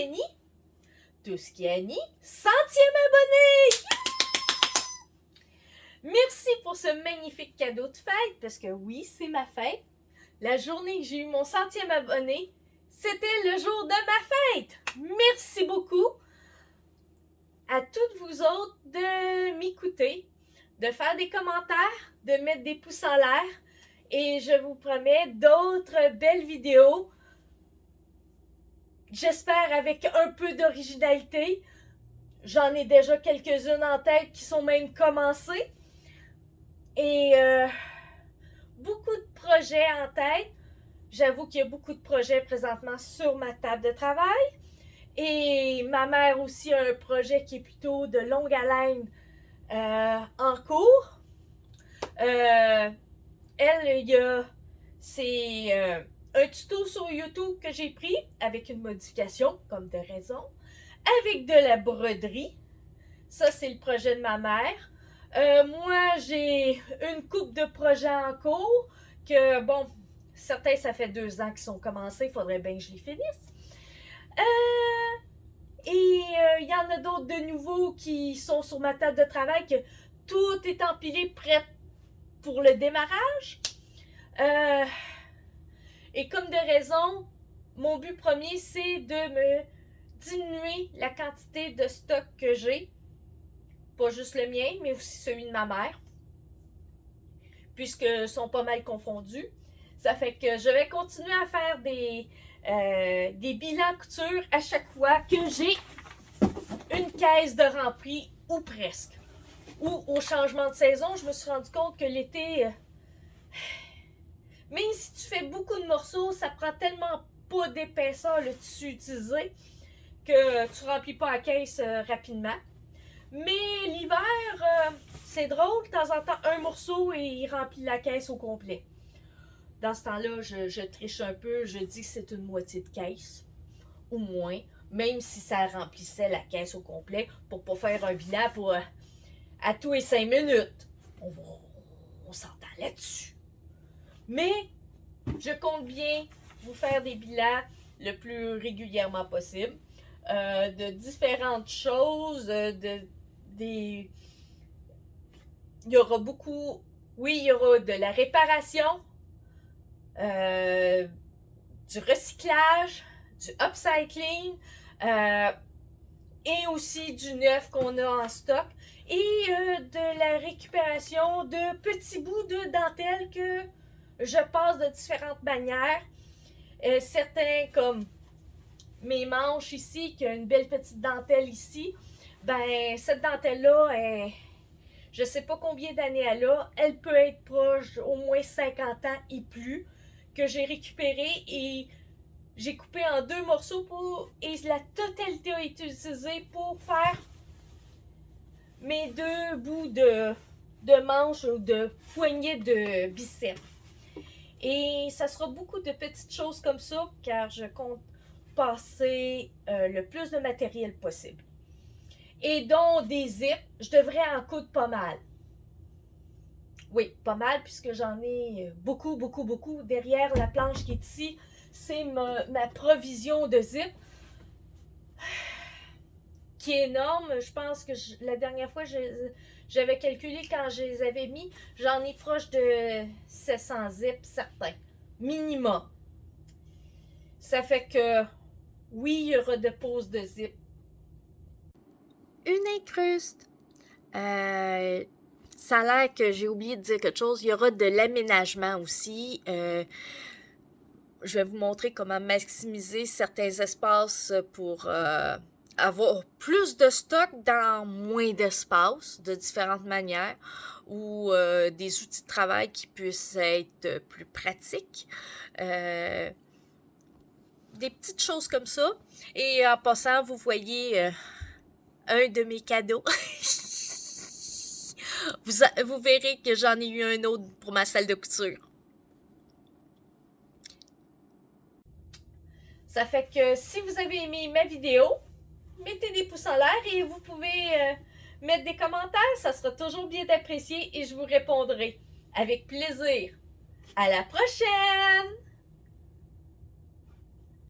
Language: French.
Kenny, Tuscany, 100e abonné! Merci pour ce magnifique cadeau de fête, parce que oui, c'est ma fête. La journée que j'ai eu mon 100e abonné, c'était le jour de ma fête. Merci beaucoup à toutes vous autres de m'écouter, de faire des commentaires, de mettre des pouces en l'air. Et je vous promets d'autres belles vidéos. J'espère avec un peu d'originalité. J'en ai déjà quelques-unes en tête qui sont même commencées. Et beaucoup de projets en tête. J'avoue qu'il y a beaucoup de projets présentement sur ma table de travail. Et ma mère aussi a un projet qui est plutôt de longue haleine en cours. C'est un tuto sur YouTube que j'ai pris avec une modification, comme de raison, avec de la broderie. Ça, c'est le projet de ma mère. Moi, j'ai une couple de projets en cours que, bon, certains, ça fait 2 ans qu'ils sont commencés. Il faudrait bien que je les finisse. Il y en a d'autres de nouveaux qui sont sur ma table de travail que tout est empilé, prêt pour le démarrage. Et comme de raison, mon but premier, c'est de me diminuer la quantité de stock que j'ai. Pas juste le mien, mais aussi celui de ma mère. Puisqu'ils sont pas mal confondus. Ça fait que je vais continuer à faire des bilans couture à chaque fois que j'ai une caisse de rempli ou presque. Ou au changement de saison, je me suis rendu compte que l'été, même si tu fais beaucoup de morceaux, ça prend tellement pas d'épaisseur le tissu utilisé que tu remplis pas la caisse rapidement. Mais l'hiver, c'est drôle, de temps en temps, un morceau et il remplit la caisse au complet. Dans ce temps-là, je triche un peu, je dis que c'est une moitié de caisse, ou moins, même si ça remplissait la caisse au complet, pour pas faire un bilan pour à tous les 5 minutes. On s'entend là-dessus. Mais je compte bien vous faire des bilans le plus régulièrement possible. De différentes choses, il y aura beaucoup, oui, il y aura de la réparation, du recyclage, du upcycling, et aussi du neuf qu'on a en stock, et de la récupération de petits bouts de dentelle que je passe de différentes manières. Certains, comme mes manches ici, qui a une belle petite dentelle ici, ben cette dentelle-là, je sais pas combien d'années elle peut être proche au moins 50 ans et plus, que j'ai récupéré et j'ai coupé en 2 morceaux et la totalité a été utilisée pour faire mes 2 bouts de manches ou de poignées de biceps. Et ça sera beaucoup de petites choses comme ça, car je compte passer le plus de matériel possible. Et donc des zips, je devrais en coudre pas mal. Oui, pas mal, puisque j'en ai beaucoup, beaucoup, beaucoup. Derrière la planche qui est ici, c'est ma provision de zips, qui est énorme. Je pense que la dernière fois, j'avais calculé quand je les avais mis, j'en ai proche de 700 zips, certains, minimum. Ça fait que, oui, il y aura de poses de zip. Une incruste. Ça a l'air que j'ai oublié de dire quelque chose. Il y aura de l'aménagement aussi. Je vais vous montrer comment maximiser certains espaces pour avoir plus de stock dans moins d'espace, de différentes manières, ou des outils de travail qui puissent être plus pratiques. Des petites choses comme ça. Et en passant, vous voyez un de mes cadeaux. Vous verrez que j'en ai eu un autre pour ma salle de couture. Ça fait que si vous avez aimé ma vidéo, mettez des pouces en l'air et vous pouvez mettre des commentaires. Ça sera toujours bien apprécié et je vous répondrai avec plaisir. À la prochaine!